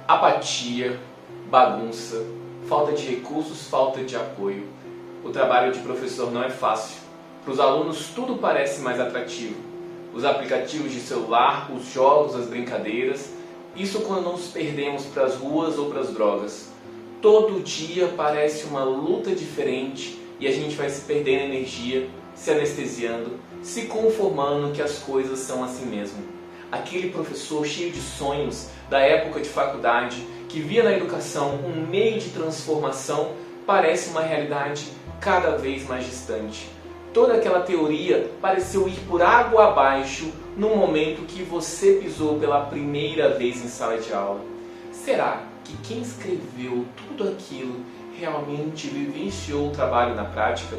Apatia, bagunça, falta de recursos, falta de apoio. O trabalho de professor não é fácil. Para os alunos tudo parece mais atrativo. Os aplicativos de celular, os jogos, as brincadeiras. Isso quando não nos perdemos para as ruas ou para as drogas. Todo dia parece uma luta diferente e a gente vai se perdendo energia, se anestesiando, se conformando que as coisas são assim mesmo. Aquele professor cheio de sonhos da época de faculdade, que via na educação um meio de transformação, parece uma realidade cada vez mais distante. Toda aquela teoria pareceu ir por água abaixo no momento que você pisou pela primeira vez em sala de aula. Será que quem escreveu tudo aquilo realmente vivenciou o trabalho na prática?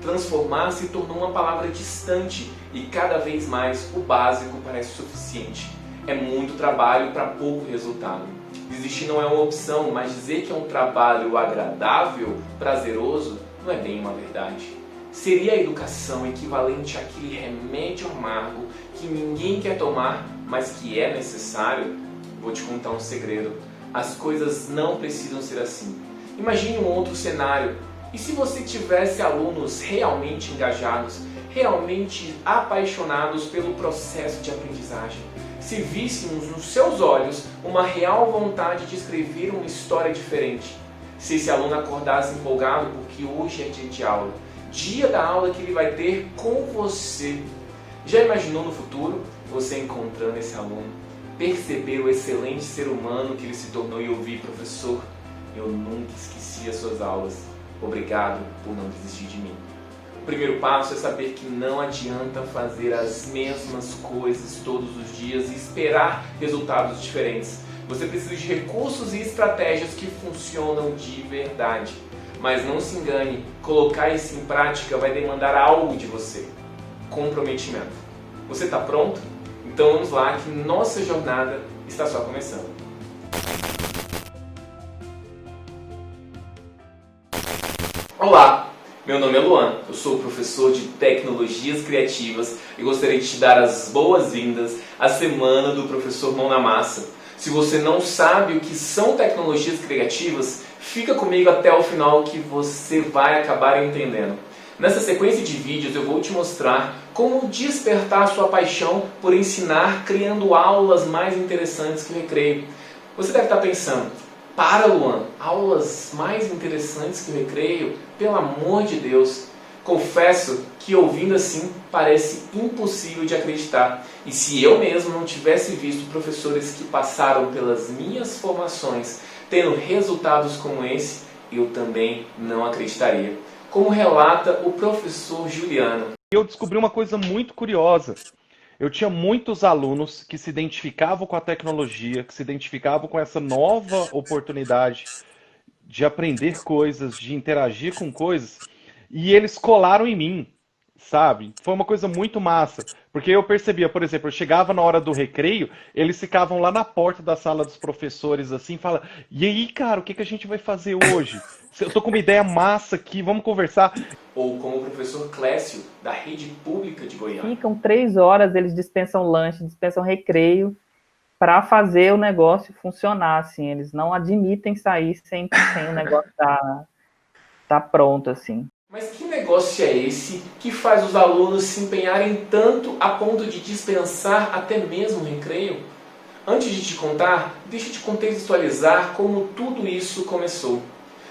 Transformar se tornou uma palavra distante e cada vez mais o básico parece suficiente. É muito trabalho para pouco resultado. Desistir não é uma opção, mas dizer que é um trabalho agradável, prazeroso, não é bem uma verdade. Seria a educação equivalente àquele remédio amargo que ninguém quer tomar, mas que é necessário? Vou te contar um segredo. As coisas não precisam ser assim. Imagine um outro cenário. E se você tivesse alunos realmente engajados, realmente apaixonados pelo processo de aprendizagem? Se víssemos nos seus olhos uma real vontade de escrever uma história diferente? Se esse aluno acordasse empolgado porque hoje é dia de aula, dia da aula que ele vai ter com você? Já imaginou no futuro você encontrando esse aluno? Perceber o excelente ser humano que ele se tornou e ouvir: professor, eu nunca esqueci as suas aulas. Obrigado por não desistir de mim. O primeiro passo é saber que não adianta fazer as mesmas coisas todos os dias e esperar resultados diferentes. Você precisa de recursos e estratégias que funcionam de verdade. Mas não se engane, colocar isso em prática vai demandar algo de você: comprometimento. Você está pronto? Então vamos lá, que nossa jornada está só começando. Olá, meu nome é Luan, eu sou professor de Tecnologias Criativas e gostaria de te dar as boas-vindas à Semana do Professor Mão na Massa. Se você não sabe o que são tecnologias criativas, fica comigo até o final que você vai acabar entendendo. Nessa sequência de vídeos eu vou te mostrar como despertar sua paixão por ensinar criando aulas mais interessantes que o recreio. Você deve estar pensando: para, Luan, aulas mais interessantes que o recreio? Pelo amor de Deus! Confesso que ouvindo assim parece impossível de acreditar. E se eu mesmo não tivesse visto professores que passaram pelas minhas formações tendo resultados como esse, eu também não acreditaria. Como relata o professor Juliano. Eu descobri uma coisa muito curiosa. Eu tinha muitos alunos que se identificavam com a tecnologia, que se identificavam com essa nova oportunidade de aprender coisas, de interagir com coisas, e eles colaram em mim, sabe? Foi uma coisa muito massa, porque eu percebia, por exemplo, eu chegava na hora do recreio, eles ficavam lá na porta da sala dos professores, assim, fala: e aí, cara, o que que a gente vai fazer hoje? Eu tô com uma ideia massa aqui, vamos conversar. Ou como o professor Clécio, da Rede Pública de Goiânia. Ficam 3 horas, eles dispensam lanche, dispensam recreio para fazer o negócio funcionar, assim. Eles não admitem sair sem o negócio tá pronto, assim. Mas que negócio é esse que faz os alunos se empenharem tanto a ponto de dispensar até mesmo o recreio? Antes de te contar, deixa eu te contextualizar como tudo isso começou.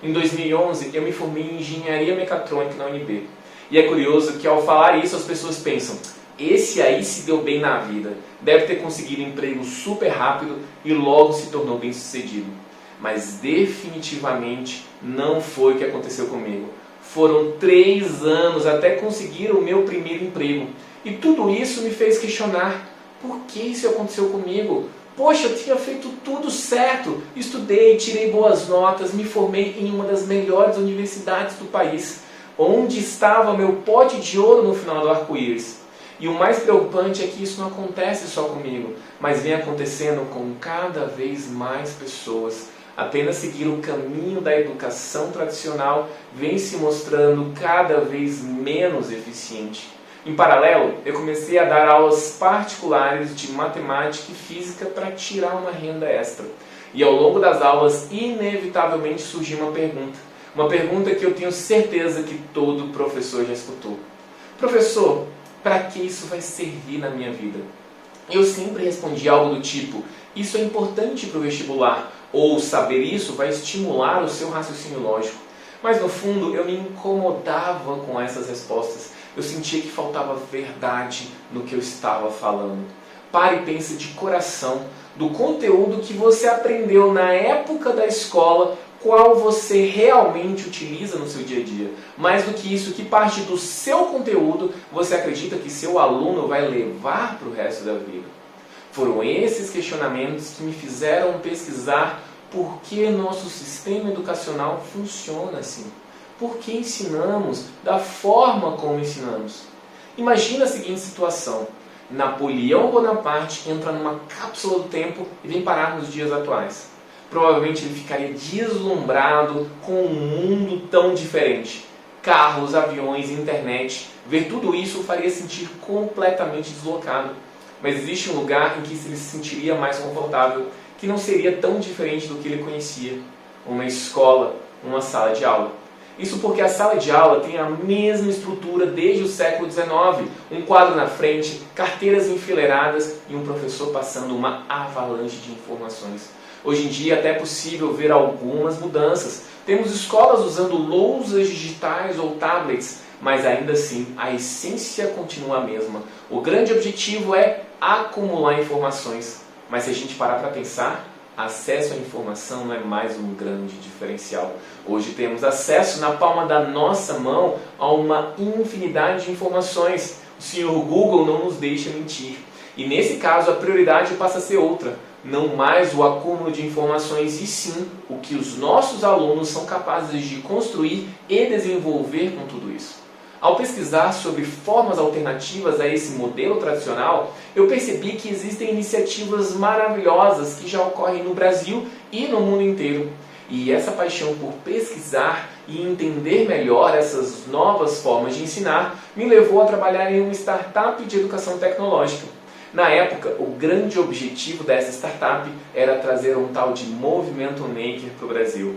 Em 2011, eu me formei em Engenharia Mecatrônica na UNB. E é curioso que ao falar isso as pessoas pensam: esse aí se deu bem na vida, deve ter conseguido emprego super rápido e logo se tornou bem sucedido. Mas definitivamente não foi o que aconteceu comigo. Foram 3 anos até conseguir o meu primeiro emprego. E tudo isso me fez questionar: por que isso aconteceu comigo? Poxa, eu tinha feito tudo certo, estudei, tirei boas notas, me formei em uma das melhores universidades do país. Onde estava meu pote de ouro no final do arco-íris? E o mais preocupante é que isso não acontece só comigo, mas vem acontecendo com cada vez mais pessoas. Apenas seguir o caminho da educação tradicional vem se mostrando cada vez menos eficiente. Em paralelo, eu comecei a dar aulas particulares de matemática e física para tirar uma renda extra. E ao longo das aulas, inevitavelmente surgiu uma pergunta. Uma pergunta que eu tenho certeza que todo professor já escutou. Professor, para que isso vai servir na minha vida? Eu sempre respondi algo do tipo, isso é importante para o vestibular, ou saber isso vai estimular o seu raciocínio lógico. Mas no fundo eu me incomodava com essas respostas. Eu sentia que faltava verdade no que eu estava falando. Pare e pense de coração do conteúdo que você aprendeu na época da escola, qual você realmente utiliza no seu dia a dia. Mais do que isso, que parte do seu conteúdo você acredita que seu aluno vai levar para o resto da vida. Foram esses questionamentos que me fizeram pesquisar por que nosso sistema educacional funciona assim. Por que ensinamos da forma como ensinamos? Imagina a seguinte situação. Napoleão Bonaparte entra numa cápsula do tempo e vem parar nos dias atuais. Provavelmente ele ficaria deslumbrado com um mundo tão diferente. Carros, aviões, internet. Ver tudo isso o faria sentir completamente deslocado. Mas existe um lugar em que ele se sentiria mais confortável, que não seria tão diferente do que ele conhecia. Uma escola, uma sala de aula. Isso porque a sala de aula tem a mesma estrutura desde o século XIX. Um quadro na frente, carteiras enfileiradas e um professor passando uma avalanche de informações. Hoje em dia até é possível ver algumas mudanças. Temos escolas usando lousas digitais ou tablets, mas ainda assim a essência continua a mesma. O grande objetivo é acumular informações. Mas se a gente parar para pensar, acesso à informação não é mais um grande diferencial. Hoje temos acesso na palma da nossa mão a uma infinidade de informações. O senhor Google não nos deixa mentir. E nesse caso a prioridade passa a ser outra. Não mais o acúmulo de informações, e sim o que os nossos alunos são capazes de construir e desenvolver com tudo isso. Ao pesquisar sobre formas alternativas a esse modelo tradicional, eu percebi que existem iniciativas maravilhosas que já ocorrem no Brasil e no mundo inteiro. E essa paixão por pesquisar e entender melhor essas novas formas de ensinar me levou a trabalhar em uma startup de educação tecnológica. Na época, o grande objetivo dessa startup era trazer um tal de movimento maker para o Brasil.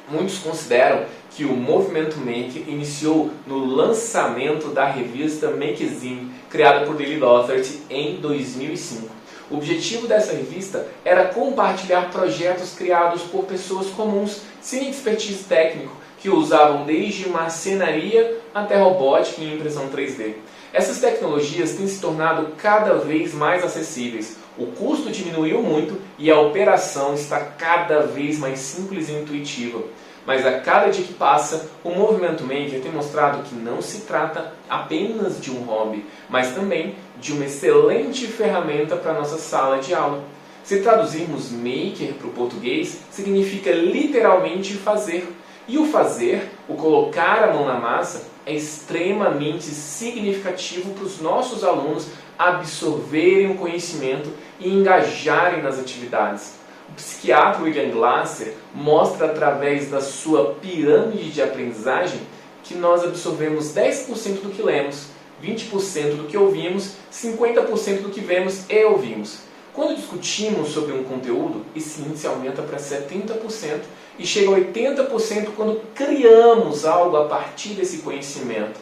Muitos consideram que o movimento maker iniciou no lançamento da revista Makezine, criada por David Authority em 2005. O objetivo dessa revista era compartilhar projetos criados por pessoas comuns, sem expertise técnico, que usavam desde marcenaria até robótica e impressão 3D. Essas tecnologias têm se tornado cada vez mais acessíveis. O custo diminuiu muito e a operação está cada vez mais simples e intuitiva. Mas a cada dia que passa, o movimento maker tem mostrado que não se trata apenas de um hobby, mas também de uma excelente ferramenta para a nossa sala de aula. Se traduzirmos maker para o português, significa literalmente fazer. E o fazer, o colocar a mão na massa, é extremamente significativo para os nossos alunos absorverem o conhecimento e engajarem nas atividades. O psiquiatra William Glasser mostra através da sua pirâmide de aprendizagem que nós absorvemos 10% do que lemos, 20% do que ouvimos, 50% do que vemos e ouvimos. Quando discutimos sobre um conteúdo, esse índice aumenta para 70% e chega a 80% quando criamos algo a partir desse conhecimento.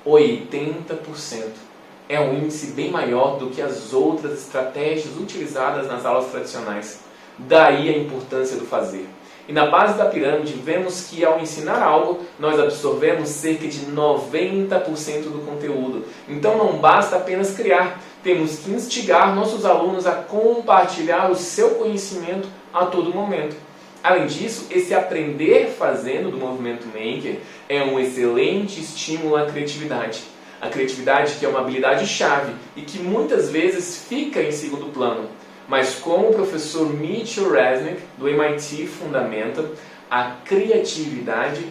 80%. É um índice bem maior do que as outras estratégias utilizadas nas aulas tradicionais. Daí a importância do fazer. E na base da pirâmide vemos que ao ensinar algo, nós absorvemos cerca de 90% do conteúdo. Então não basta apenas criar, temos que instigar nossos alunos a compartilhar o seu conhecimento a todo momento. Além disso, esse aprender fazendo do movimento maker é um excelente estímulo à criatividade. A criatividade que é uma habilidade-chave e que muitas vezes fica em segundo plano. Mas como o professor Mitchell Resnick, do MIT, fundamenta, a criatividade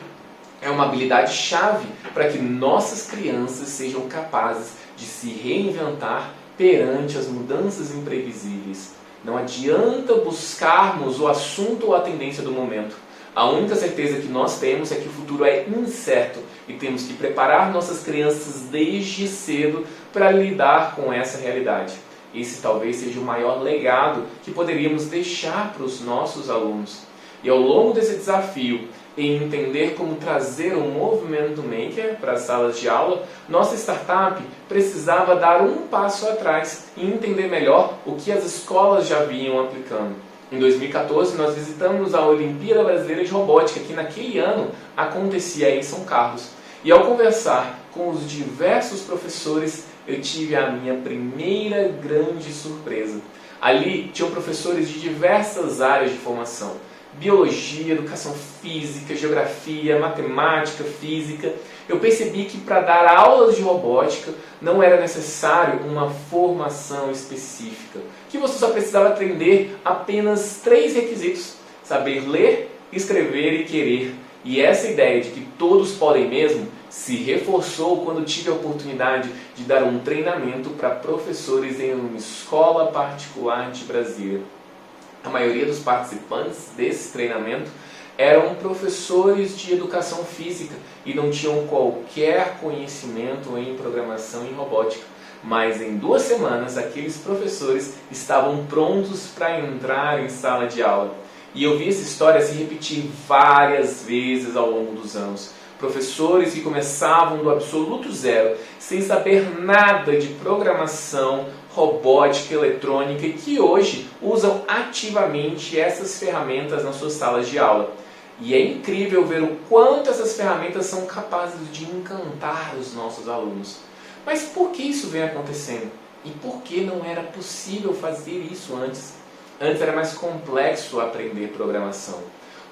é uma habilidade-chave para que nossas crianças sejam capazes de se reinventar perante as mudanças imprevisíveis. Não adianta buscarmos o assunto ou a tendência do momento. A única certeza que nós temos é que o futuro é incerto e temos que preparar nossas crianças desde cedo para lidar com essa realidade. Esse talvez seja o maior legado que poderíamos deixar para os nossos alunos. E ao longo desse desafio, em entender como trazer o movimento maker para as salas de aula, nossa startup precisava dar um passo atrás e entender melhor o que as escolas já vinham aplicando. Em 2014, nós visitamos a Olimpíada Brasileira de Robótica, que naquele ano acontecia em São Carlos. E ao conversar com os diversos professores, eu tive a minha primeira grande surpresa. Ali tinham professores de diversas áreas de formação: biologia, educação física, geografia, matemática, física. Eu percebi que para dar aulas de robótica não era necessário uma formação específica, que você só precisava aprender apenas 3 requisitos: saber ler, escrever e querer. E essa ideia de que todos podem mesmo se reforçou quando tive a oportunidade de dar um treinamento para professores em uma escola particular de Brasília. A maioria dos participantes desse treinamento eram professores de educação física e não tinham qualquer conhecimento em programação e robótica. Mas em 2 semanas, aqueles professores estavam prontos para entrar em sala de aula. E eu vi essa história se repetir várias vezes ao longo dos anos. Professores que começavam do absoluto zero, sem saber nada de programação, robótica, eletrônica, e que hoje usam ativamente essas ferramentas nas suas salas de aula. E é incrível ver o quanto essas ferramentas são capazes de encantar os nossos alunos. Mas por que isso vem acontecendo? E por que não era possível fazer isso antes? Antes era mais complexo aprender programação.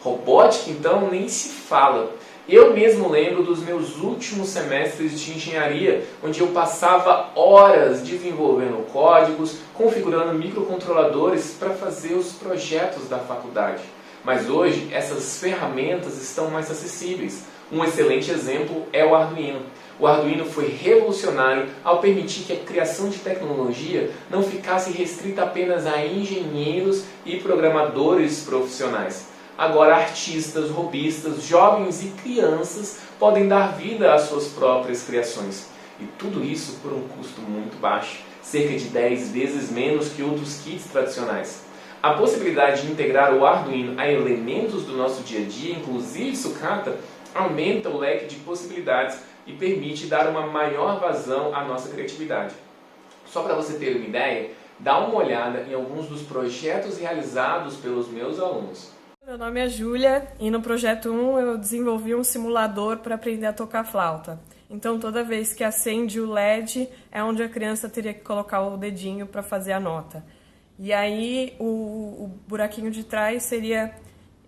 Robótica, então, nem se fala. Eu mesmo lembro dos meus últimos semestres de engenharia, onde eu passava horas desenvolvendo códigos, configurando microcontroladores para fazer os projetos da faculdade. Mas hoje, essas ferramentas estão mais acessíveis. Um excelente exemplo é o Arduino. O Arduino foi revolucionário ao permitir que a criação de tecnologia não ficasse restrita apenas a engenheiros e programadores profissionais. Agora, artistas, hobbyistas, jovens e crianças podem dar vida às suas próprias criações. E tudo isso por um custo muito baixo, cerca de 10 vezes menos que outros kits tradicionais. A possibilidade de integrar o Arduino a elementos do nosso dia a dia, inclusive sucata, aumenta o leque de possibilidades e permite dar uma maior vazão à nossa criatividade. Só para você ter uma ideia, dá uma olhada em alguns dos projetos realizados pelos meus alunos. Meu nome é Júlia e no projeto 1 eu desenvolvi um simulador para aprender a tocar flauta. Então toda vez que acende o LED é onde a criança teria que colocar o dedinho para fazer a nota. E aí o buraquinho de trás seria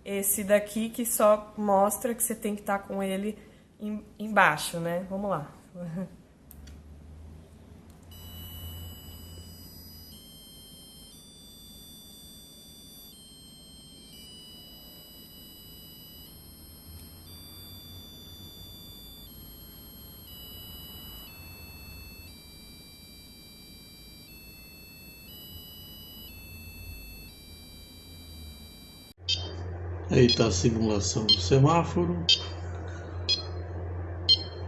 esse daqui que só mostra que você tem que estar com ele embaixo, né? Vamos lá. Aí está a simulação do semáforo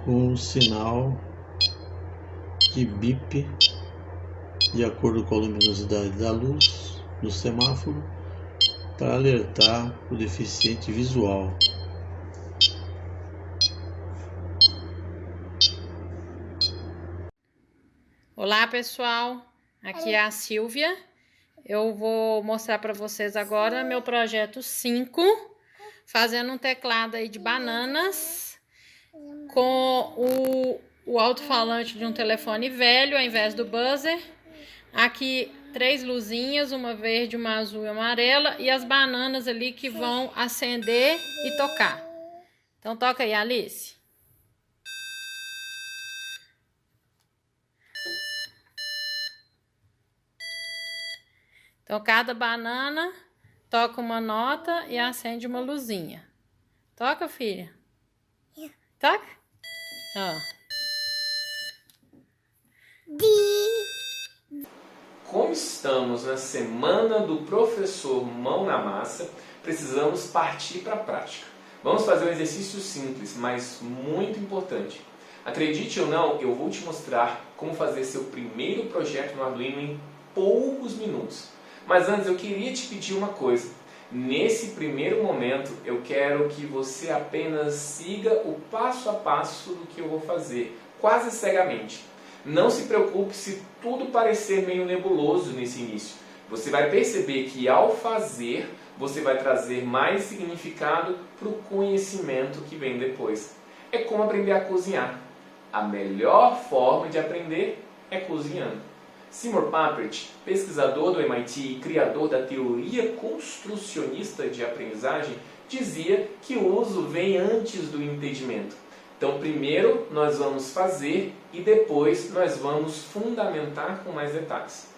com um sinal de bip de acordo com a luminosidade da luz do semáforo para alertar o deficiente visual. Olá pessoal, aqui é a Silvia. Eu vou mostrar para vocês agora meu projeto 5, fazendo um teclado aí de bananas com o alto-falante de um telefone velho ao invés do buzzer. Aqui 3 luzinhas, uma verde, uma azul e uma amarela, e as bananas ali que vão acender e tocar. Então toca aí, Alice. Então, cada banana toca uma nota e acende uma luzinha. Toca, filha? Toca? Ó. Como estamos na semana do professor Mão na Massa, precisamos partir para a prática. Vamos fazer um exercício simples, mas muito importante. Acredite ou não, eu vou te mostrar como fazer seu primeiro projeto no Arduino em poucos minutos. Mas antes eu queria te pedir uma coisa. Nesse primeiro momento eu quero que você apenas siga o passo a passo do que eu vou fazer, quase cegamente. Não se preocupe se tudo parecer meio nebuloso nesse início. Você vai perceber que ao fazer, você vai trazer mais significado para o conhecimento que vem depois. É como aprender a cozinhar. A melhor forma de aprender é cozinhando. Seymour Papert, pesquisador do MIT e criador da teoria construcionista de aprendizagem, dizia que o uso vem antes do entendimento. Então, primeiro nós vamos fazer e depois nós vamos fundamentar com mais detalhes.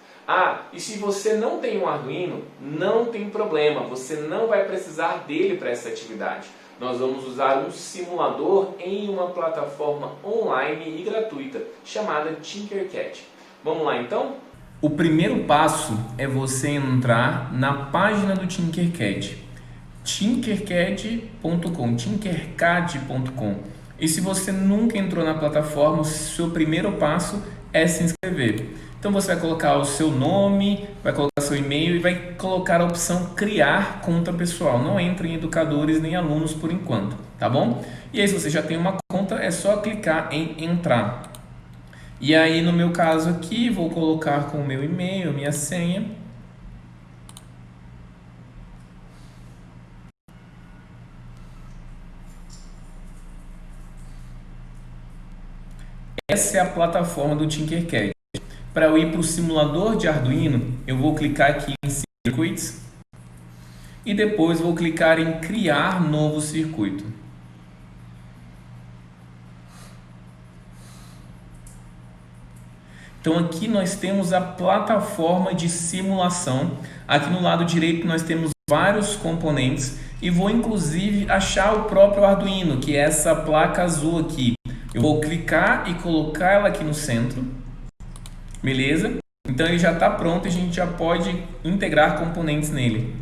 E se você não tem um Arduino, não tem problema, você não vai precisar dele para essa atividade. Nós vamos usar um simulador em uma plataforma online e gratuita, chamada Tinkercad. Vamos lá então? O primeiro passo é você entrar na página do Tinkercad, tinkercad.com. E se você nunca entrou na plataforma, o seu primeiro passo é se inscrever. Então você vai colocar o seu nome, vai colocar seu e-mail e vai colocar a opção criar conta pessoal. Não entre em educadores nem alunos por enquanto, tá bom? E aí se você já tem uma conta, é só clicar em entrar. E aí no meu caso aqui, vou colocar com o meu e-mail, minha senha. Essa é a plataforma do Tinkercad. Para eu ir para o simulador de Arduino, eu vou clicar aqui em Circuits e depois vou clicar em Criar novo circuito. Então aqui nós temos a plataforma de simulação. Aqui no lado direito nós temos vários componentes e vou inclusive achar o próprio Arduino, que é essa placa azul aqui. Eu vou clicar e colocar ela aqui no centro. Beleza? Então ele já está pronto e a gente já pode integrar componentes nele.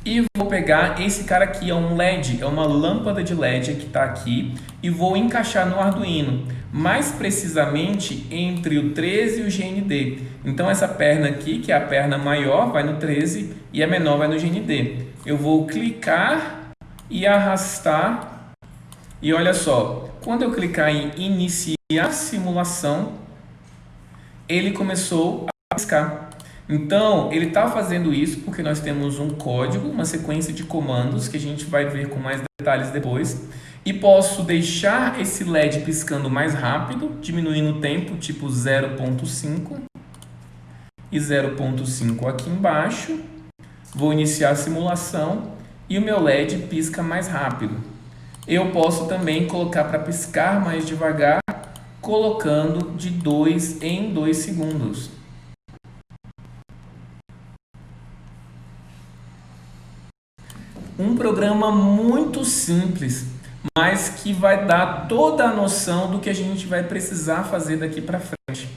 E vou pegar esse cara aqui, é um LED, é uma lâmpada de LED que está aqui e vou encaixar no Arduino, mais precisamente entre o 13 e o GND. Então essa perna aqui, que é a perna maior, vai no 13 e a menor vai no GND. Eu vou clicar e arrastar e olha só, quando eu clicar em iniciar simulação, ele começou a piscar. Então, ele está fazendo isso porque nós temos um código, uma sequência de comandos que a gente vai ver com mais detalhes depois. E posso deixar esse LED piscando mais rápido, diminuindo o tempo, tipo 0.5 e 0.5 aqui embaixo. Vou iniciar a simulação e o meu LED pisca mais rápido. Eu posso também colocar para piscar mais devagar, colocando de 2 em 2 segundos. Um programa muito simples, mas que vai dar toda a noção do que a gente vai precisar fazer daqui para frente.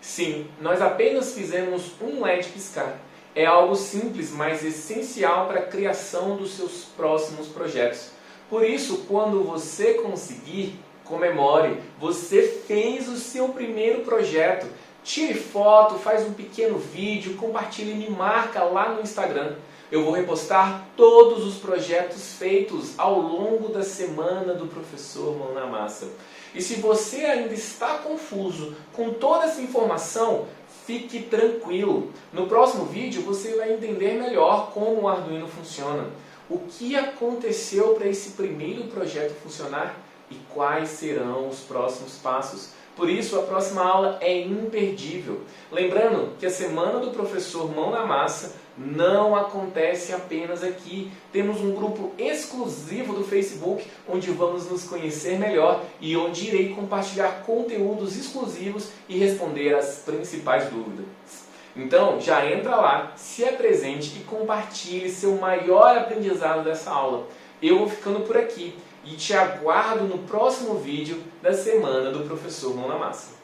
Sim, nós apenas fizemos um LED piscar. É algo simples, mas essencial para a criação dos seus próximos projetos. Por isso, quando você conseguir, comemore, você fez o seu primeiro projeto. Tire foto, faz um pequeno vídeo, compartilhe e me marca lá no Instagram. Eu vou repostar todos os projetos feitos ao longo da semana do professor Mão na Massa. E se você ainda está confuso com toda essa informação, fique tranquilo. No próximo vídeo você vai entender melhor como o Arduino funciona, o que aconteceu para esse primeiro projeto funcionar e quais serão os próximos passos. Por isso, a próxima aula é imperdível. Lembrando que a Semana do Professor Mão na Massa não acontece apenas aqui. Temos um grupo exclusivo do Facebook, onde vamos nos conhecer melhor e onde irei compartilhar conteúdos exclusivos e responder as principais dúvidas. Então, já entra lá, se apresente e compartilhe seu maior aprendizado dessa aula. Eu vou ficando por aqui e te aguardo no próximo vídeo da Semana do Professor Mão na Massa.